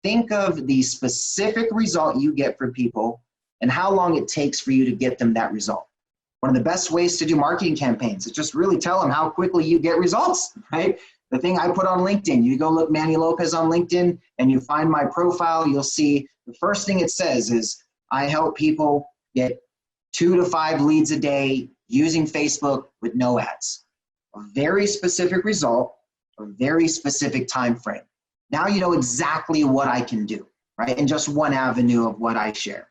think of the specific result you get for people and how long it takes for you to get them that result. One of the best ways to do marketing campaigns is just really tell them how quickly you get results, right? The thing I put on LinkedIn, you go look Manny Lopez on LinkedIn and you find my profile, you'll see the first thing it says is I help people get 2 to 5 leads a day using Facebook with no ads. A very specific result, a very specific time frame. Now you know exactly what I can do, right? In just one avenue of what I share.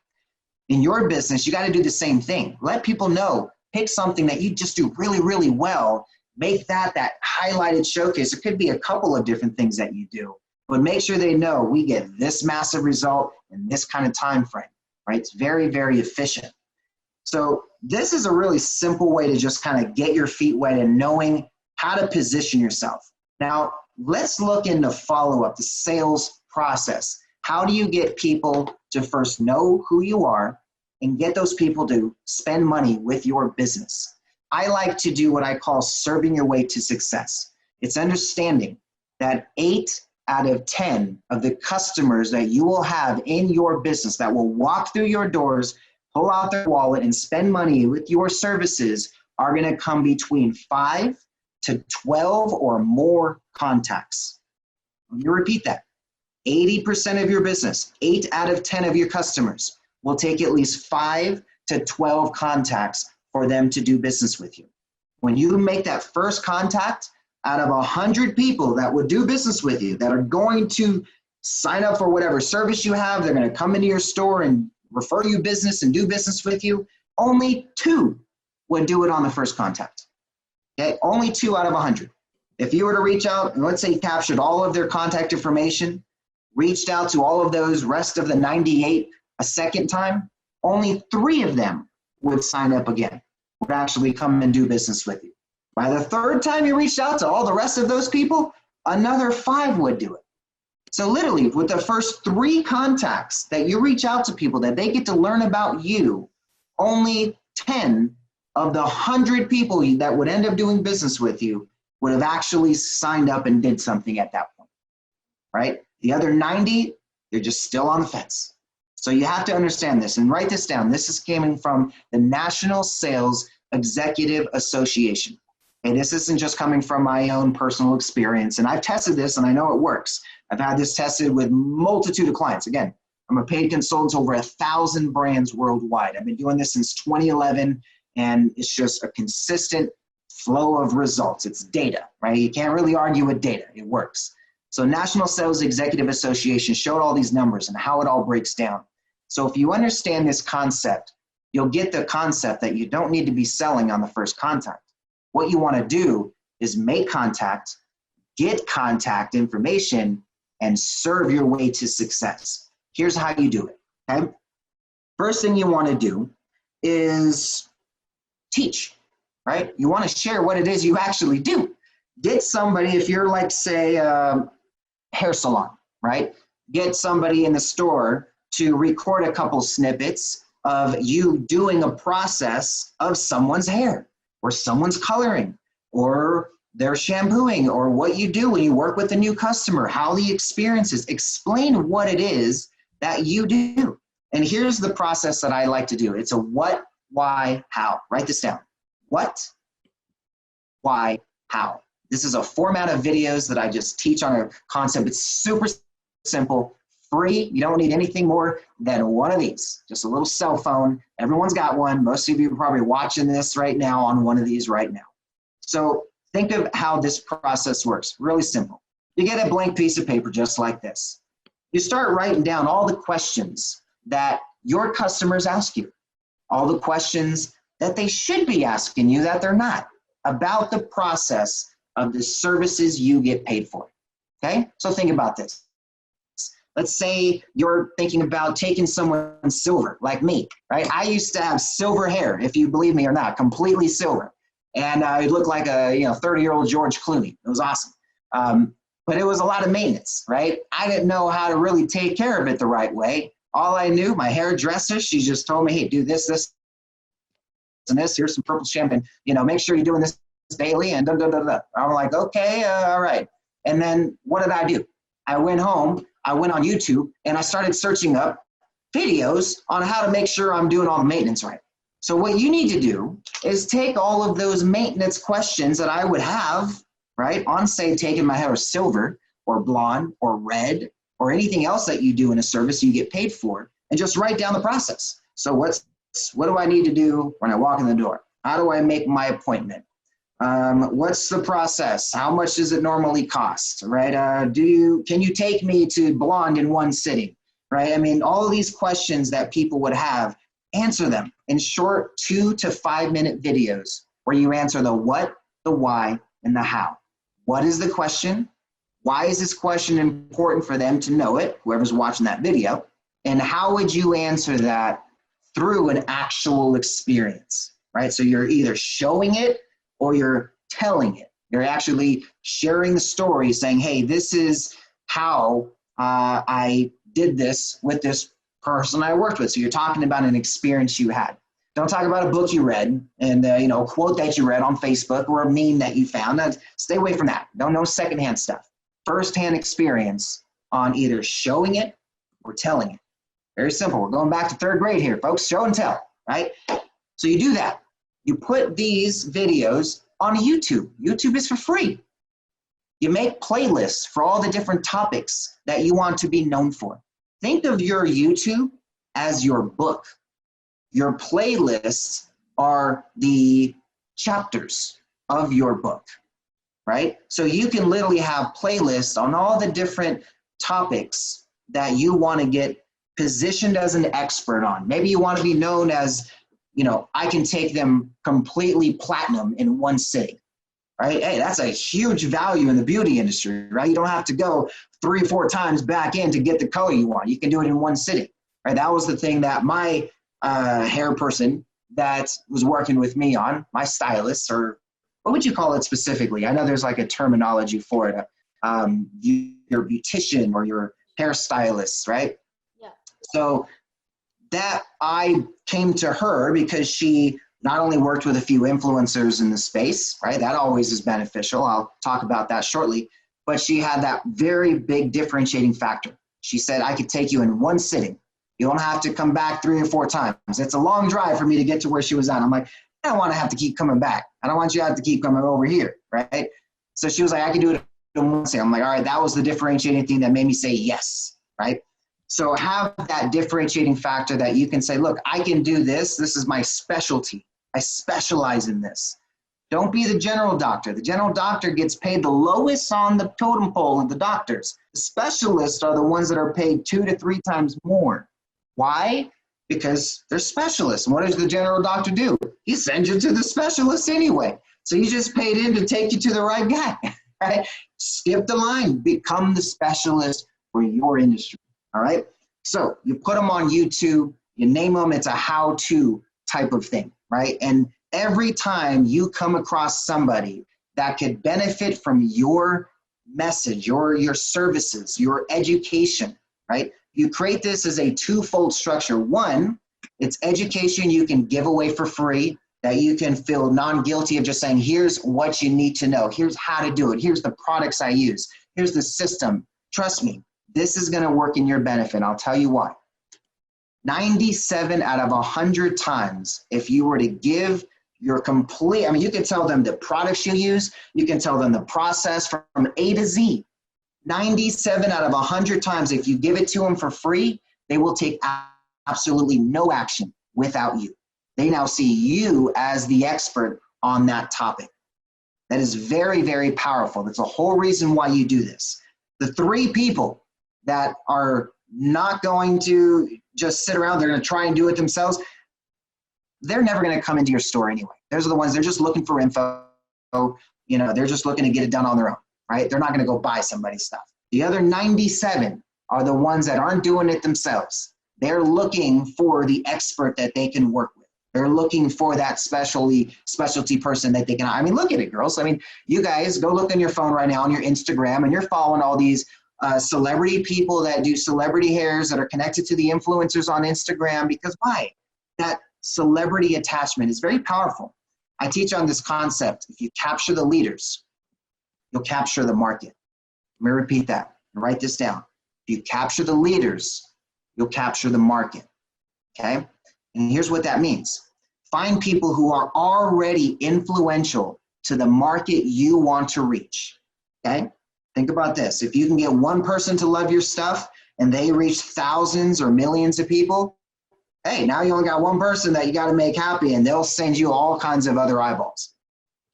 In your business, you got to do the same thing. Let people know, pick something that you just do really, really well. Make that highlighted showcase. It could be a couple of different things that you do, but make sure they know we get this massive result in this kind of time frame, right? It's very, very efficient. So this is a really simple way to just kind of get your feet wet and knowing how to position yourself. Now, let's look into follow-up, the sales process. How do you get people to first know who you are and get those people to spend money with your business? I like to do what I call serving your way to success. It's understanding that 8 out of 10 of the customers that you will have in your business that will walk through your doors, pull out their wallet and spend money with your services are going to come between 5 to 12 or more contacts. Let me repeat that. 80% of your business, 8 out of 10 of your customers will take at least 5 to 12 contacts for them to do business with you. When you make that first contact, out of 100 people that would do business with you, that are going to sign up for whatever service you have, they're going to come into your store and refer you business and do business with you, only 2 would do it on the first contact. Okay, only 2 out of 100. If you were to reach out and let's say you captured all of their contact information, reached out to all of those rest of the 98 a second time, only 3 of them would sign up again, would actually come and do business with you. By the 3rd time you reached out to all the rest of those people, another 5 would do it. So literally with the first 3 contacts that you reach out to people that they get to learn about you, only 10 of the 100 people that would end up doing business with you would have actually signed up and did something at that point, right? The other 90, they're just still on the fence. So you have to understand this and write this down. This is coming from the National Sales Executive Association. And this isn't just coming from my own personal experience. And I've tested this and I know it works. I've had this tested with multitude of clients. Again, I'm a paid consultant to over 1,000 brands worldwide. I've been doing this since 2011 and it's just a consistent flow of results. It's data, right? You can't really argue with data. It works. So National Sales Executive Association showed all these numbers and how it all breaks down. So if you understand this concept, you'll get the concept that you don't need to be selling on the first contact. What you want to do is make contact, get contact information, and serve your way to success. Here's how you do it, okay? First thing you want to do is teach, right? You want to share what it is you actually do. Get somebody, if you're like, say, hair salon, right? Get somebody in the store to record a couple snippets of you doing a process of someone's hair or someone's coloring or their shampooing or what you do when you work with a new customer, how the experience is. Explain what it is that you do. And here's the process that I like to do. It's a what, why, how. Write this down. What, why, how. This is a format of videos that I just teach on a concept. It's super simple, free. You don't need anything more than one of these, just a little cell phone. Everyone's got one. Most of you are probably watching this right now on one of these right now. So think of how this process works. Really simple. You get a blank piece of paper just like this. You start writing down all the questions that your customers ask you, all the questions that they should be asking you that they're not, about the process of the services you get paid for, okay? So think about this. Let's say you're thinking about taking someone's silver, like me, right? I used to have silver hair, if you believe me or not, completely silver. And it looked like a 30-year-old George Clooney. It was awesome. But it was a lot of maintenance, right? I didn't know how to really take care of it the right way. All I knew, my hairdresser, she just told me, hey, do this, this, and this. Here's some purple shampoo. Make sure you're doing this daily and da, da, da, da. I'm like, okay, all right. And then what did I do? I went home, I went on YouTube and I started searching up videos on how to make sure I'm doing all the maintenance right. So what you need to do is take all of those maintenance questions that I would have, right, on say taking my hair silver or blonde or red or anything else that you do in a service you get paid for, and just write down the process. So what do I need to do when I walk in the door? How do I make my appointment? What's the process? How much does it normally cost, right? Can you take me to blonde in one sitting, right? I mean, all of these questions that people would have, answer them in short 2 to 5 minute videos where you answer the what, the why, and the how. What is the question? Why is this question important for them to know it, whoever's watching that video? And how would you answer that through an actual experience, right? So you're either showing it or you're telling it. You're actually sharing the story saying, hey, this is how I did this with this person I worked with. So you're talking about an experience you had. Don't talk about a book you read and a quote that you read on Facebook or a meme that you found. Stay away from that. Don't know secondhand stuff. Firsthand experience on either showing it or telling it. Very simple. We're going back to 3rd grade here, folks. Show and tell, right? So you do that. You put these videos on YouTube. YouTube is for free. You make playlists for all the different topics that you want to be known for. Think of your YouTube as your book. Your playlists are the chapters of your book, right? So you can literally have playlists on all the different topics that you want to get positioned as an expert on. Maybe you want to be known as, I can take them completely platinum in one sitting, right? Hey, that's a huge value in the beauty industry, right? You don't have to go 3 or 4 times back in to get the color you want. You can do it in one sitting, right? That was the thing that my hair person that was working with me on, my stylist, or what would you call it specifically? I know there's like a terminology for it. Your beautician or your hairstylist, right? Yeah. So that I came to her because she not only worked with a few influencers in the space, right? That always is beneficial. I'll talk about that shortly. But she had that very big differentiating factor. She said, I could take you in one sitting. You don't have to come back 3 or 4 times. It's a long drive for me to get to where she was at. I'm like, I don't want to have to keep coming back. I don't want you to have to keep coming over here, right? So she was like, I can do it in one sitting. I'm like, all right, that was the differentiating thing that made me say yes, right? So have that differentiating factor that you can say, look, I can do this. This is my specialty. I specialize in this. Don't be the general doctor. The general doctor gets paid the lowest on the totem pole of the doctors. The specialists are the ones that are paid 2 to 3 times more. Why? Because they're specialists. And what does the general doctor do? He sends you to the specialist anyway. So you just paid him to take you to the right guy, right? Skip the line. Become the specialist for your industry. All right. So you put them on YouTube, you name them, it's a how-to type of thing, right? And every time you come across somebody that could benefit from your message, your services, your education, right? You create this as a twofold structure. One, it's education you can give away for free, that you can feel non-guilty of just saying, here's what you need to know. Here's how to do it. Here's the products I use. Here's the system. Trust me. This is going to work in your benefit. I'll tell you why. 97 out of 100 times, if you were to give your complete, you can tell them the products you use, you can tell them the process from A to Z. 97 out of 100 times, if you give it to them for free, they will take absolutely no action without you. They now see you as the expert on that topic. That is very, very powerful. That's the whole reason why you do this. The 3 people that are not going to just sit around, they're going to try and do it themselves, they're never going to come into your store anyway. Those are the ones, they're just looking for info. They're just looking to get it done on their own, right? They're not going to go buy somebody's stuff. The other 97 are the ones that aren't doing it themselves. They're looking for the expert that they can work with. They're looking for that specialty person that they can, look at it, girls. You guys go look on your phone right now on your Instagram, and you're following all these celebrity people that do celebrity hairs that are connected to the influencers on Instagram. Because why? That celebrity attachment is very powerful. I teach on this concept. If you capture the leaders, you'll capture the market. Let me repeat that and write this down. If you capture the leaders, you'll capture the market, okay? And here's what that means. Find people who are already influential to the market you want to reach, okay? Think about this. If you can get one person to love your stuff and they reach thousands or millions of people, hey, now you only got one person that you got to make happy, and they'll send you all kinds of other eyeballs.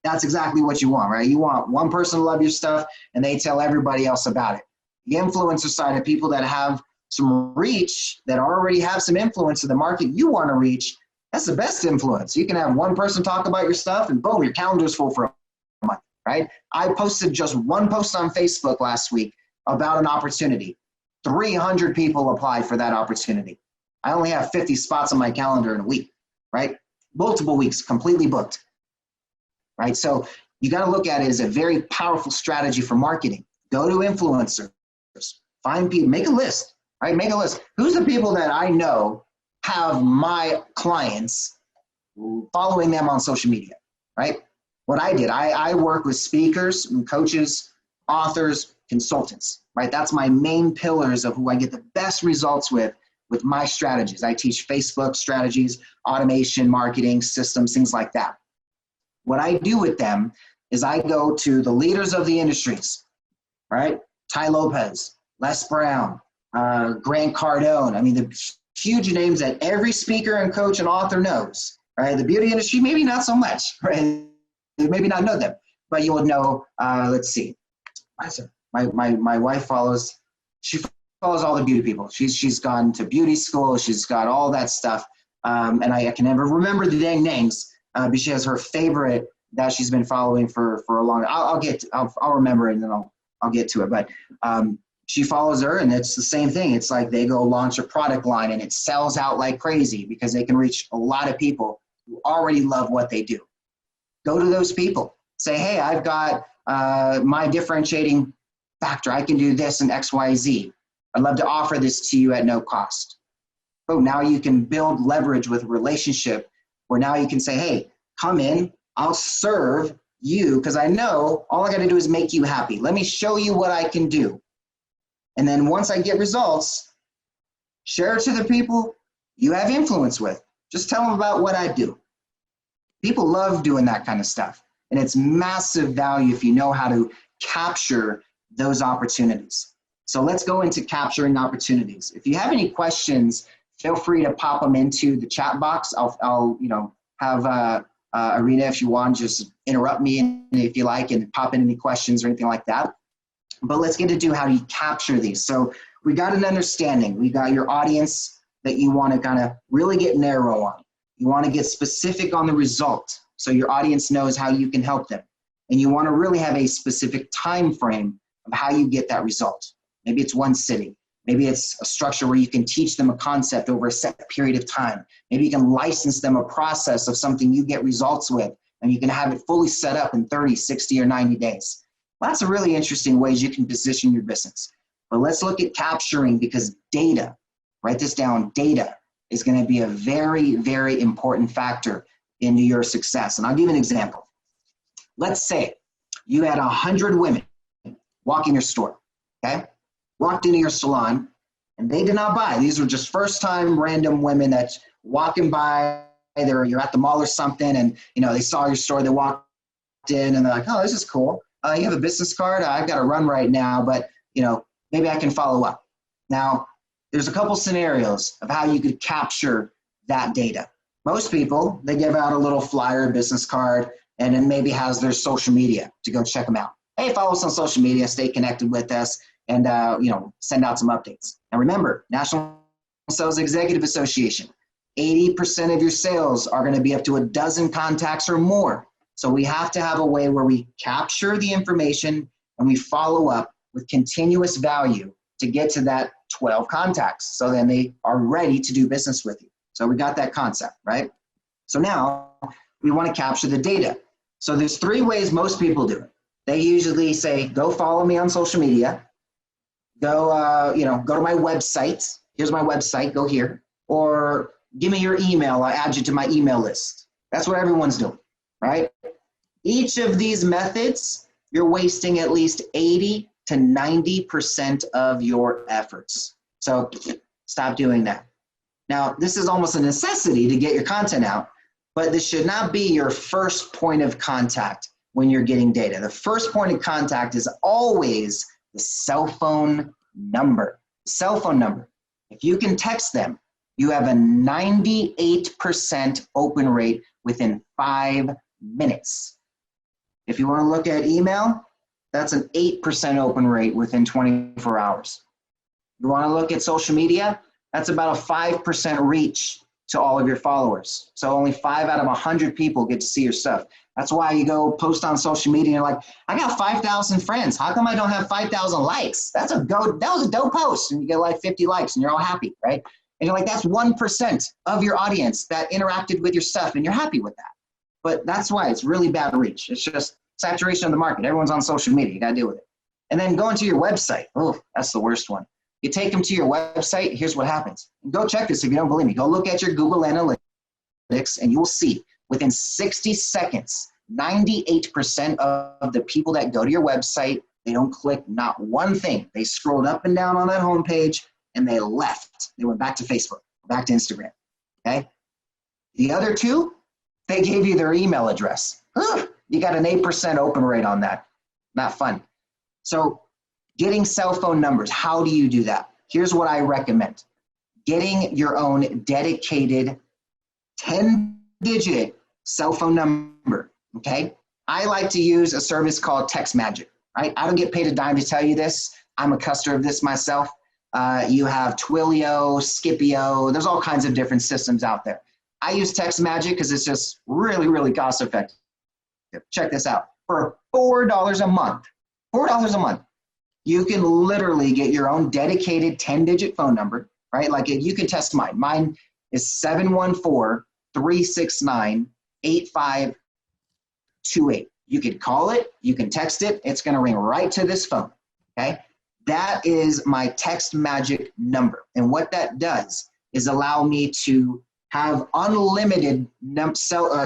That's exactly what you want, right? You want one person to love your stuff and they tell everybody else about it. The influencer side of people that have some reach, that already have some influence in the market you want to reach, that's the best influence. You can have one person talk about your stuff and boom, your calendar's full for a month, right? I posted just one post on Facebook last week about an opportunity. 300 people applied for that opportunity. I only have 50 spots on my calendar in a week, right? Multiple weeks, completely booked, right? So you got to look at it as a very powerful strategy for marketing. Go to influencers, find people, make a list, right? Make a list. Who's the people that I know have my clients following them on social media, right? What I did, I work with speakers and coaches, authors, consultants, right? That's my main pillars of who I get the best results with my strategies. I teach Facebook strategies, automation, marketing, systems, things like that. What I do with them is I go to the leaders of the industries, right? Ty Lopez, Les Brown, Grant Cardone. I mean, the huge names that every speaker and coach and author knows, right? The beauty industry, maybe not so much, right? You maybe not know them, but you would know, let's see. My wife follows, she follows all the beauty people. She's gone to beauty school. She's got all that stuff. And I can never remember the dang names, but she has her favorite that she's been following for a long, I'll remember it and then I'll get to it. But she follows her and it's the same thing. It's like they go launch a product line and it sells out like crazy because they can reach a lot of people who already love what they do. Go to those people. Say, hey, I've got my differentiating factor. I can do this and X, Y, Z. I'd love to offer this to you at no cost. Oh, now you can build leverage with a relationship where now you can say, hey, come in, I'll serve you because I know all I got to do is make you happy. Let me show you what I can do. And then once I get results, share it to the people you have influence with. Just tell them about what I do. People love doing that kind of stuff. And it's massive value if you know how to capture those opportunities. So let's go into capturing opportunities. If you have any questions, feel free to pop them into the chat box. I'll have Arena, if you want, just interrupt me if you like and pop in any questions or anything like that. But let's get into how you capture these. So we got an understanding. We got your audience that you want to kind of really get narrow on. You want to get specific on the result so your audience knows how you can help them. And you want to really have a specific time frame of how you get that result. Maybe it's one sitting. Maybe it's a structure where you can teach them a concept over a set period of time. Maybe you can license them a process of something you get results with, and you can have it fully set up in 30, 60, or 90 days. Lots of really interesting ways you can position your business. But let's look at capturing, because data, write this down, data is going to be a very, very important factor into your success. And I'll give you an example. Let's say you had 100 women walk in your store, okay? Walked into your salon and they did not buy. These were just first-time random women that's walking by. You're at the mall or something, and they saw your store. They walked in and they're like, "Oh, this is cool. You have a business card? I've got to run right now, but maybe I can follow up." Now, there's a couple scenarios of how you could capture that data. Most people, they give out a little flyer, business card, and then maybe has their social media to go check them out. Hey, follow us on social media, stay connected with us, and send out some updates. And remember, National Sales Executive Association, 80% of your sales are going to be up to a dozen contacts or more. So we have to have a way where we capture the information and we follow up with continuous value to get to that 12 contacts. So then they are ready to do business with you. So we got that concept, right? So now we want to capture the data. So there's 3 ways most people do it. They usually say, go follow me on social media. Go to my website. Here's my website, go here. Or give me your email, I'll add you to my email list. That's what everyone's doing, right? Each of these methods, you're wasting at least 80 to 90% of your efforts. So stop doing that. Now, this is almost a necessity to get your content out, but this should not be your first point of contact when you're getting data. The first point of contact is always the cell phone number. Cell phone number. If you can text them, you have a 98% open rate within 5 minutes. If you want to look at email, that's an 8% open rate within 24 hours. You want to look at social media, that's about a 5% reach to all of your followers. So only 5 out of 100 people get to see your stuff. That's why you go post on social media and you're like, I got 5,000 friends. How come I don't have 5,000 likes? That was a dope post. And you get like 50 likes and you're all happy, right? And you're like, that's 1% of your audience that interacted with your stuff and you're happy with that. But that's why it's really bad reach. It's just saturation of the market. Everyone's on social media. You got to deal with it. And then going to your website. Oh, that's the worst one. You take them to your website. Here's what happens. And go check this if you don't believe me. Go look at your Google Analytics and you will see within 60 seconds, 98% of the people that go to your website, they don't click not one thing. They scrolled up and down on that homepage and they left. They went back to Facebook, back to Instagram. Okay. The other two, they gave you their email address. Ugh, you got an 8% open rate on that. Not fun. So getting cell phone numbers, how do you do that? Here's what I recommend. Getting your own dedicated 10-digit cell phone number, okay? I like to use a service called Text Magic, right? I don't get paid a dime to tell you this. I'm a customer of this myself. You have Twilio, Scipio. There's all kinds of different systems out there. I use Text Magic because it's just really, really cost effective. Check this out. For $4 a month, you can literally get your own dedicated 10-digit phone number, right? Like you can test mine. Mine is 714-369-8528. You could call it, you can text it, it's gonna ring right to this phone, okay? That is my Text Magic number. And what that does is allow me to have unlimited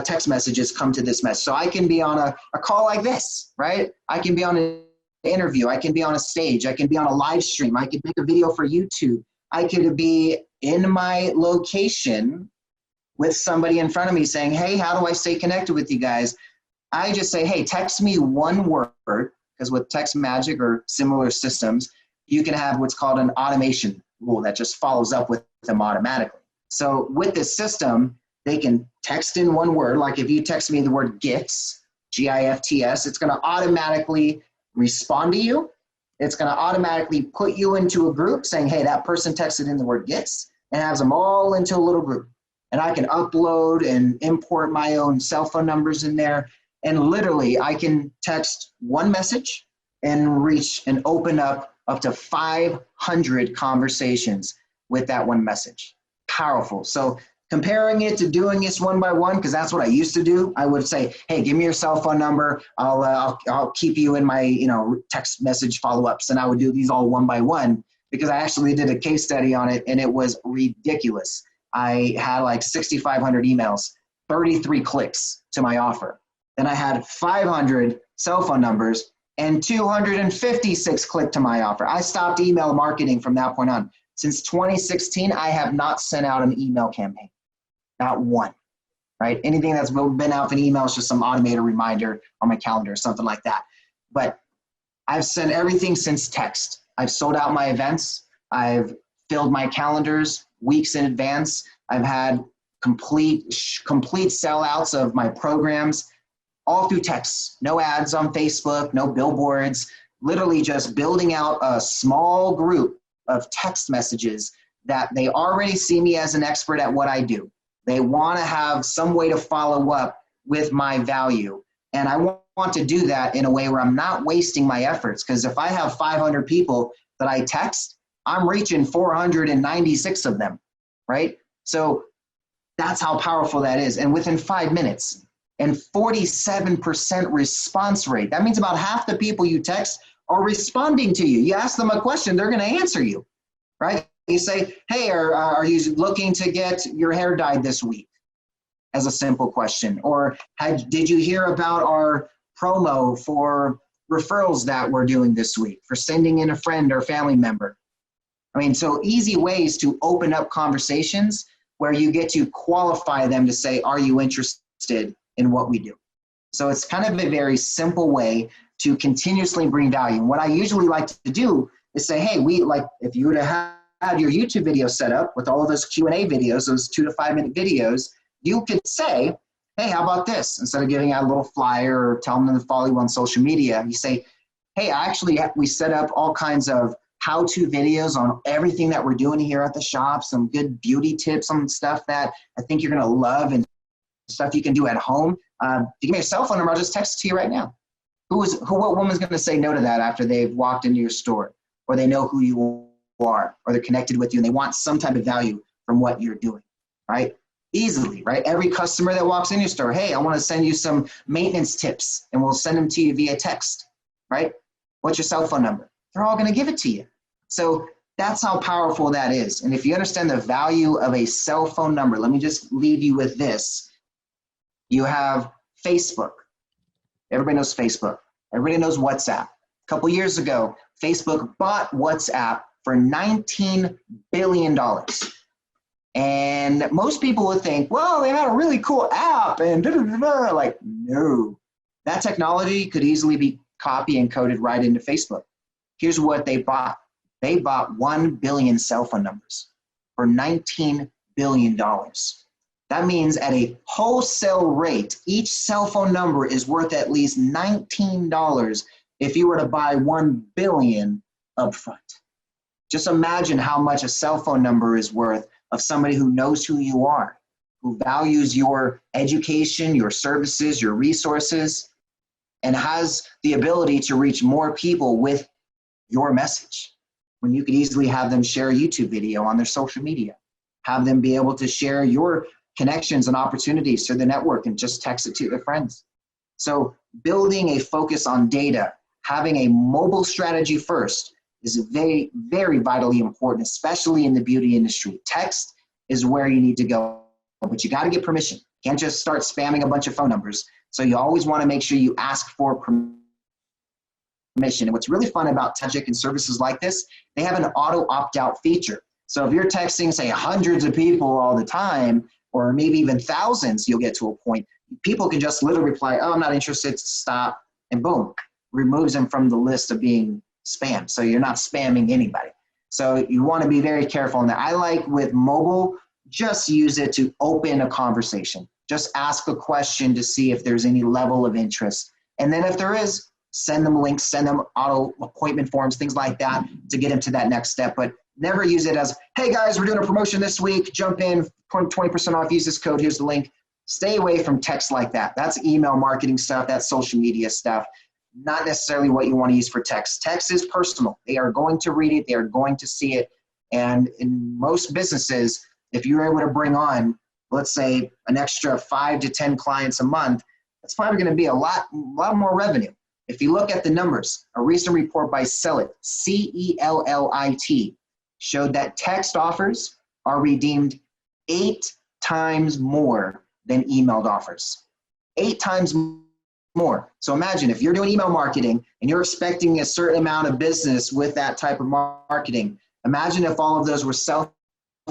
text messages come to this message. So I can be on a call like this, right? I can be on an interview. I can be on a stage. I can be on a live stream. I could make a video for YouTube. I could be in my location with somebody in front of me saying, hey, how do I stay connected with you guys? I just say, hey, text me one word, because with Text Magic or similar systems, you can have what's called an automation rule that just follows up with them automatically. So with this system, they can text in one word. Like if you text me the word GIFTS, GIFTS, it's going to automatically respond to you. It's going to automatically put you into a group saying, hey, that person texted in the word GIFTS, and has them all into a little group. And I can upload and import my own cell phone numbers in there. And literally I can text one message and reach and open up to 500 conversations with that one message. Powerful. So comparing it to doing this one by one, because that's what I used to do. I would say, hey, give me your cell phone number. I'll keep you in my text message follow-ups. And I would do these all one by one because I actually did a case study on it and it was ridiculous. I had like 6,500 emails, 33 clicks to my offer. Then I had 500 cell phone numbers and 256 click to my offer. I stopped email marketing from that point on. Since 2016, I have not sent out an email campaign, not one, right? Anything that's been out in email is just some automated reminder on my calendar or something like that. But I've sent everything since text. I've sold out my events. I've filled my calendars weeks in advance. I've had complete sellouts of my programs, all through text. No ads on Facebook, no billboards, literally just building out a small group of text messages that they already see me as an expert at what I do. They want to have some way to follow up with my value. And I want to do that in a way where I'm not wasting my efforts. Because if I have 500 people that I text, I'm reaching 496 of them, right? So that's how powerful that is. And within 5 minutes, and 47% response rate. That means about half the people you text are responding to you. You ask them a question, they're going to answer you, right? You say, hey, are you looking to get your hair dyed this week? As a simple question. Or did you hear about our promo for referrals that we're doing this week, for sending in a friend or family member. I mean, so easy ways to open up conversations where you get to qualify them to say, are you interested in what we do? So it's kind of a very simple way to continuously bring value. And what I usually like to do is say, hey, if you were to have your YouTube video set up with all of those Q&A videos, those 2 to 5 minute videos, you could say, hey, how about this? Instead of giving out a little flyer or telling them to follow you on social media, you say, hey, we set up all kinds of how-to videos on everything that we're doing here at the shop, some good beauty tips, some stuff that I think you're gonna love and stuff you can do at home. If you give me your cell phone number, I'll just text it to you right now. What woman's gonna say no to that after they've walked into your store, or they know who you are, or they're connected with you and they want some type of value from what you're doing, right? Easily, right? Every customer that walks in your store, hey, I wanna send you some maintenance tips and we'll send them to you via text, right? What's your cell phone number? They're all gonna give it to you. So that's how powerful that is. And if you understand the value of a cell phone number, let me just leave you with this. You have Facebook. Everybody knows Facebook. Everybody knows WhatsApp. A couple years ago, Facebook bought WhatsApp for $19 billion. And most people would think, well, they had a really cool app and da-da-da-da. Like, no. That technology could easily be copied and coded right into Facebook. Here's what they bought. They bought 1 billion cell phone numbers for $19 billion. That means at a wholesale rate, each cell phone number is worth at least $19 if you were to buy 1 billion upfront. Just imagine how much a cell phone number is worth of somebody who knows who you are, who values your education, your services, your resources, and has the ability to reach more people with your message. When you could easily have them share a YouTube video on their social media, have them be able to share your connections and opportunities to the network and just text it to their friends. So building a focus on data, having a mobile strategy first is very, very vitally important, especially in the beauty industry. Text is where you need to go, but you got to get permission. You can't just start spamming a bunch of phone numbers. So you always want to make sure you ask for permission. And what's really fun about Tegic and services like this, they have an auto opt-out feature. So if you're texting, say, hundreds of people all the time, or maybe even thousands, you'll get to a point, people can just literally reply, oh, I'm not interested, stop, and boom, removes them from the list of being spam. So you're not spamming anybody. So you want to be very careful on that. I like with mobile, just use it to open a conversation. Just ask a question to see if there's any level of interest. And then if there is, send them links, send them auto appointment forms, things like that to get them to that next step. But never use it as, hey guys, we're doing a promotion this week, jump in, 20% off, use this code, here's the link. Stay away from text like that. That's email marketing stuff, that's social media stuff, not necessarily what you want to use for text. Text is personal. They are going to read it, they are going to see it. And in most businesses, if you're able to bring on, let's say, an extra 5 to 10 clients a month, that's probably going to be a lot more revenue. If you look at the numbers, a recent report by Cellit, C-E-L-L-I-T, showed that text offers are redeemed 8 times more than emailed offers. 8 times more. So imagine if you're doing email marketing and you're expecting a certain amount of business with that type of marketing, imagine if all of those were cell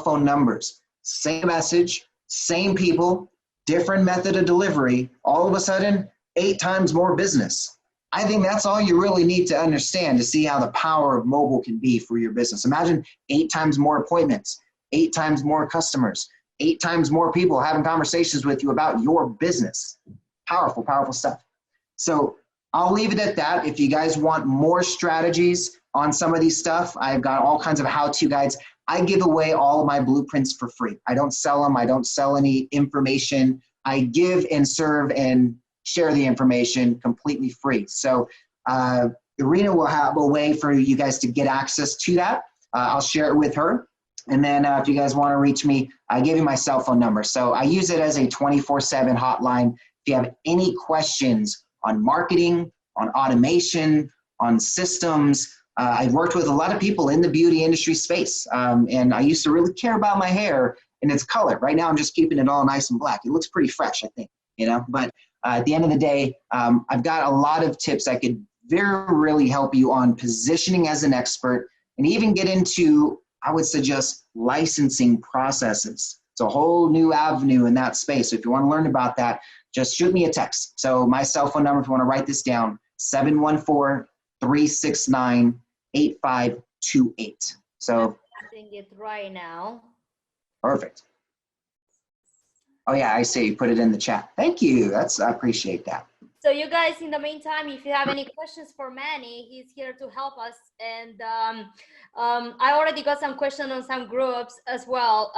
phone numbers. Same message, same people, different method of delivery, all of a sudden, 8 times more business. I think that's all you really need to understand to see how the power of mobile can be for your business. Imagine 8 times more appointments, 8 times more customers, 8 times more people having conversations with you about your business. Powerful, powerful stuff. So I'll leave it at that. If you guys want more strategies on some of these stuff, I've got all kinds of how-to guides. I give away all of my blueprints for free. I don't sell them. I don't sell any information. I give and serve and share the information completely free. So Irina will have a way for you guys to get access to that. I'll share it with her. And then if you guys want to reach me, I gave you my cell phone number. So I use it as a 24/7 hotline. If you have any questions on marketing, on automation, on systems, I've worked with a lot of people in the beauty industry space. And I used to really care about my hair and its color. Right now, I'm just keeping it all nice and black. It looks pretty fresh, I think, you know, but at the end of the day, I've got a lot of tips that could really help you on positioning as an expert, and even get into, I would suggest, licensing processes. It's a whole new avenue in that space. So if you want to learn about that, just shoot me a text. So my cell phone number, if you want to write this down, 714-369-8528. So I'm testing it right now. perfect. Oh yeah, I see. You put it in the chat. Thank you. I appreciate that. So you guys, in the meantime, if you have any questions for Manny, he's here to help us. And I already got some questions on some groups as well.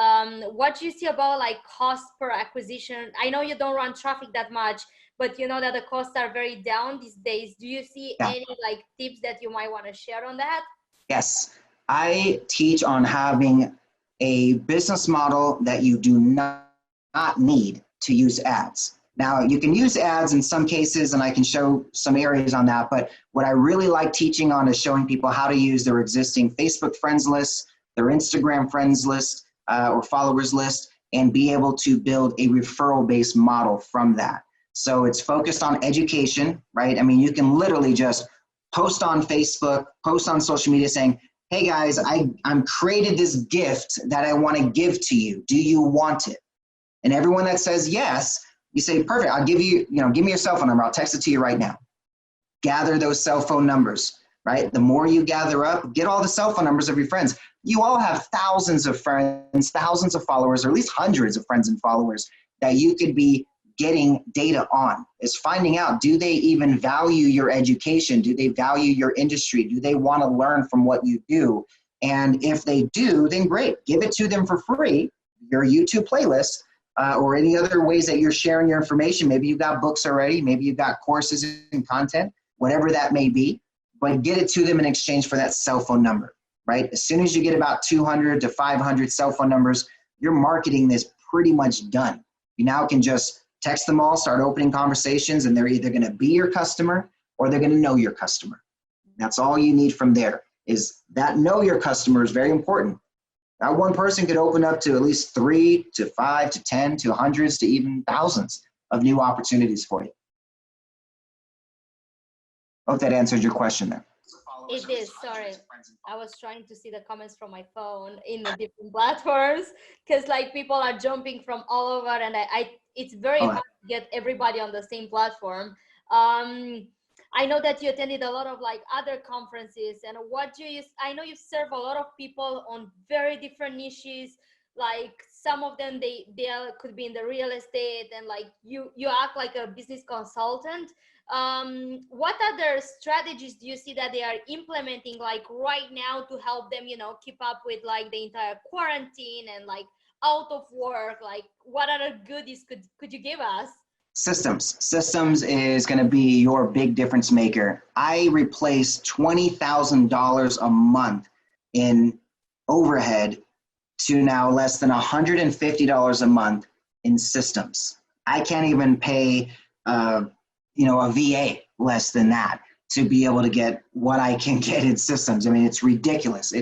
What do you see about like cost per acquisition? I know you don't run traffic that much, but you know that the costs are very down these days. Do you see any like tips that you might want to share on that? Yes, I teach on having a business model that you do not need to use ads. Now, you can use ads in some cases, and I can show some areas on that, but what I really like teaching on is showing people how to use their existing Facebook friends list, their Instagram friends list, or followers list, and be able to build a referral-based model from that. So it's focused on education, right? I mean, you can literally just post on Facebook, post on social media saying, hey guys, I'm created this gift that I want to give to you. Do you want it? And everyone that says yes, you say, perfect, I'll give you, give me your cell phone number. I'll text it to you right now. Gather those cell phone numbers, right? The more you gather up, get all the cell phone numbers of your friends. You all have thousands of friends, thousands of followers, or at least hundreds of friends and followers that you could be getting data on. Is finding out, do they even value your education? Do they value your industry? Do they want to learn from what you do? And if they do, then great, give it to them for free, your YouTube playlist, or any other ways that you're sharing your information. Maybe you've got books already, maybe you've got courses and content, whatever that may be, but get it to them in exchange for that cell phone number, right? As soon as you get about 200 to 500 cell phone numbers, your marketing is pretty much done. You now can just text them all, start opening conversations, and they're either going to be your customer or they're going to know your customer. That's all you need from there. Is that know your customer is very important. That one person could open up to at least 3 to 5 to 10 to hundreds to even thousands of new opportunities for you. Hope that answered your question there. It did, sorry. I was trying to see the comments from my phone in the different platforms, because like people are jumping from all over, and it's very hard to get everybody on the same platform. I know that you attended a lot of like other conferences, and I know you serve a lot of people on very different niches. Like some of them, they could be in the real estate, and like you act like a business consultant. What other strategies do you see that they are implementing like right now to help them, keep up with like the entire quarantine and like out of work? Like what other goodies could you give us? Systems is going to be your big difference maker. I replaced $20,000 a month in overhead to now less than $150 a month in systems. I can't even pay a VA less than that to be able to get what I can get in systems. I mean, it's ridiculous.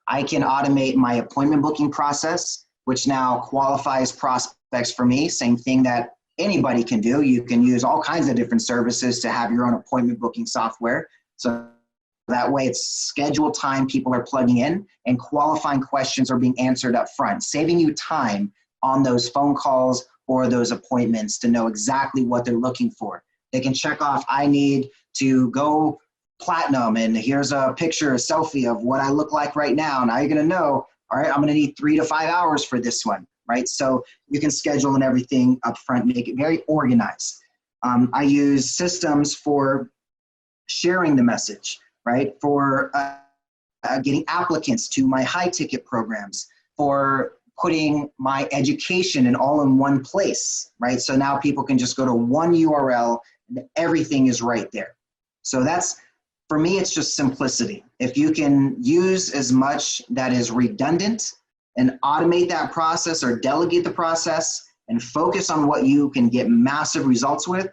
I can automate my appointment booking process, which now qualifies prospects for me. Same thing that anybody can do. You can use all kinds of different services to have your own appointment booking software. So that way it's scheduled time people are plugging in, and qualifying questions are being answered up front, saving you time on those phone calls or those appointments to know exactly what they're looking for. They can check off, I need to go platinum, and here's a picture, a selfie of what I look like right now. Now you're going to know, all right, I'm going to need 3 to 5 hours for this one, right? So you can schedule and everything up front, make it very organized. I use systems for sharing the message, right? For getting applicants to my high ticket programs, for putting my education in all in one place, right? So now people can just go to one URL and everything is right there. So that's, for me, it's just simplicity. If you can use as much that is redundant and automate that process or delegate the process and focus on what you can get massive results with,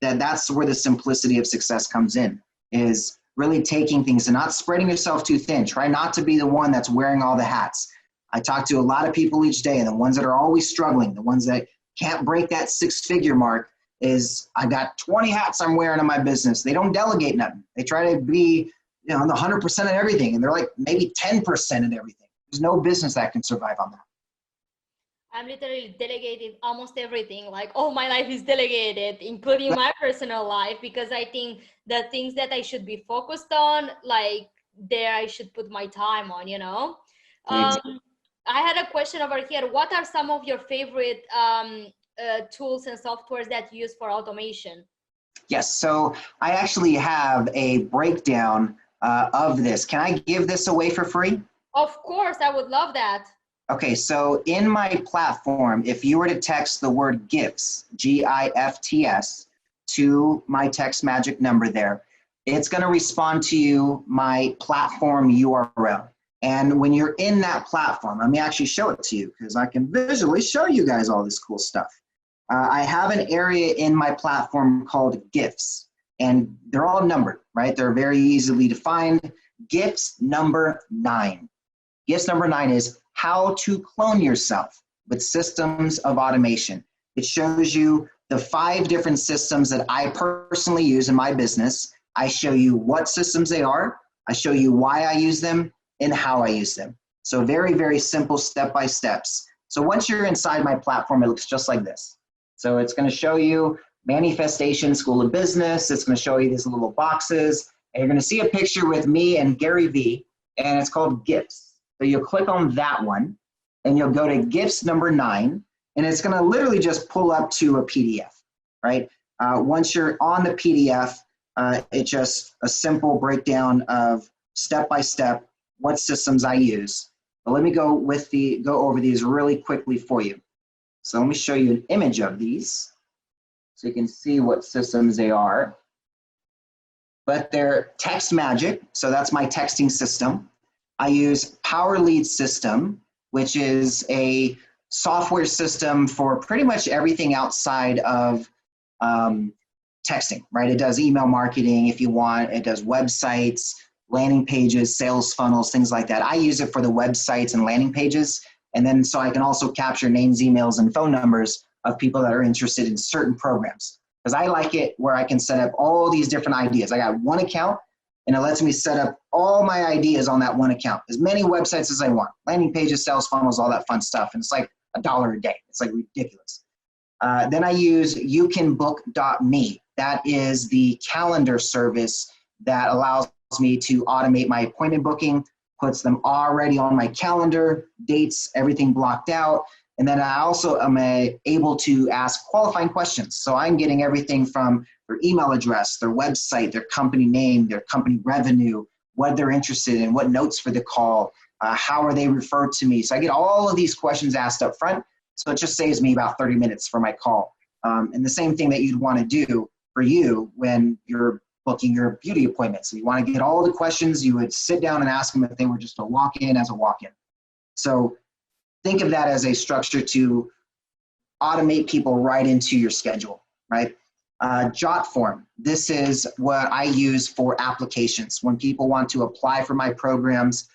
that's where the simplicity of success comes in, is really taking things and not spreading yourself too thin. Try not to be the one that's wearing all the hats. I talk to a lot of people each day, and the ones that are always struggling, the ones that can't break that 6-figure mark, is I got 20 hats I'm wearing in my business. They don't delegate nothing. They try to be, you know, the 100% of everything, and they're like maybe 10% of everything. There's no business that can survive on that. I'm literally delegated almost everything. Like all my life is delegated, including my personal life, because I think the things that I should be focused on, like there I should put my time on, you know. Exactly. I had a question over here. What are some of your favorite tools and softwares that you use for automation? Yes, so I actually have a breakdown of this. Can I give this away for free? Of course, I would love that. Okay, so in my platform, if you were to text the word GIFTS, GIFTS, to my text magic number there, it's going to respond to you my platform URL. And when you're in that platform, let me actually show it to you because I can visually show you guys all this cool stuff. I have an area in my platform called GIFTS, and they're all numbered, right? They're very easily defined. GIFTS number 9. GIFTS number 9 is how to clone yourself with systems of automation. It shows you the 5 different systems that I personally use in my business. I show you what systems they are. I show you why I use them and how I use them. So very, very simple step-by-steps. So once you're inside my platform, it looks just like this. So it's going to show you Manifestation School of Business. It's going to show you these little boxes. And you're going to see a picture with me and Gary Vee, and it's called GIFTS. So you'll click on that one, and you'll go to GIFTS number 9, and it's going to literally just pull up to a PDF, right? Once you're on the PDF, it's just a simple breakdown of step-by-step what systems I use. But let me go over these really quickly for you. So let me show you an image of these so you can see what systems they are. But they're text magic, so that's my texting system. I use Power Lead System, which is a software system for pretty much everything outside of texting, right? It does email marketing if you want, it does websites, landing pages, sales funnels, things like that. I use it for the websites and landing pages. And then so I can also capture names, emails, and phone numbers of people that are interested in certain programs. Because I like it where I can set up all these different ideas. I got one account, and it lets me set up all my ideas on that one account. As many websites as I want. Landing pages, sales funnels, all that fun stuff. And it's like $1 a day. It's like ridiculous. Then I use youcanbook.me. That is the calendar service that allows me to automate my appointment booking, puts them already on my calendar, dates, everything blocked out. And then I also am able to ask qualifying questions. So I'm getting everything from their email address, their website, their company name, their company revenue, what they're interested in, what notes for the call, how are they referred to me. So I get all of these questions asked up front. So it just saves me about 30 minutes for my call. And the same thing that you'd want to do for you when you're booking your beauty appointment. So you want to get all the questions, you would sit down and ask them if they were just a walk-in as a walk-in. So think of that as a structure to automate people right into your schedule, right? JotForm. This is what I use for applications. When people want to apply for my programs,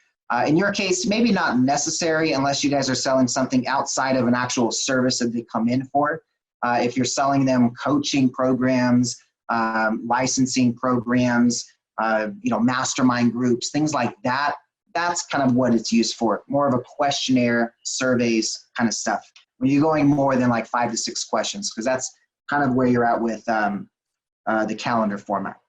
in your case, maybe not necessary unless you guys are selling something outside of an actual service that they come in for. If you're selling them coaching programs, licensing programs, mastermind groups, things like that, that's kind of what it's used for. More of a questionnaire, surveys kind of stuff. When you're going more than like 5 to 6 questions, because that's kind of where you're at with the calendar format.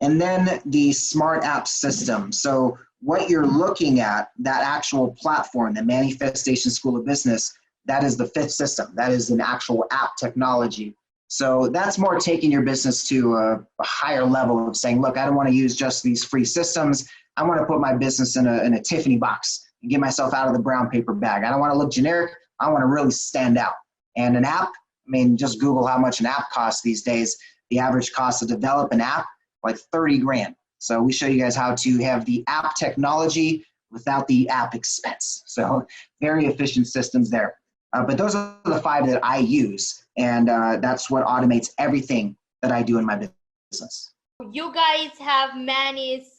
And then the smart app system. So what you're looking at, that actual platform, the Manifestation School of Business, that is the 5th system. That is an actual app technology. So that's more taking your business to a higher level of saying, look, I don't want to use just these free systems. I want to put my business in a Tiffany box and get myself out of the brown paper bag. I don't want to look generic. I want to really stand out. And an app, I mean, just Google how much an app costs these days. The average cost to develop an app, like 30 grand. So we show you guys how to have the app technology without the app expense. So very efficient systems there. But those are the 5 that I use. And that's what automates everything that I do in my business. You guys have Manny's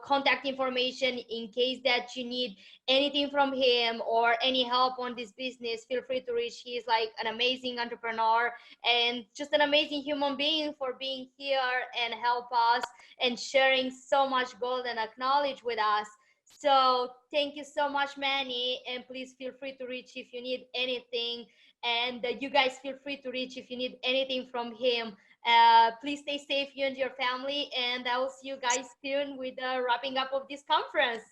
contact information in case that you need anything from him or any help on this business. Feel free to reach. He's like an amazing entrepreneur and just an amazing human being for being here and help us and sharing so much gold and knowledge with us. So thank you so much, Manny, and please feel free to reach if you need anything. And you guys feel free to reach if you need anything from him. Please stay safe, you and your family, and I will see you guys soon with the wrapping up of this conference.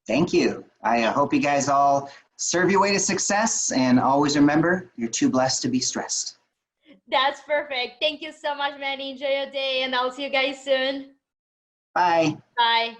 Thank you. I hope you guys all serve your way to success, and always remember, you're too blessed to be stressed. That's perfect. Thank you so much, Manny. Enjoy your day, and I'll see you guys soon. Bye. Bye.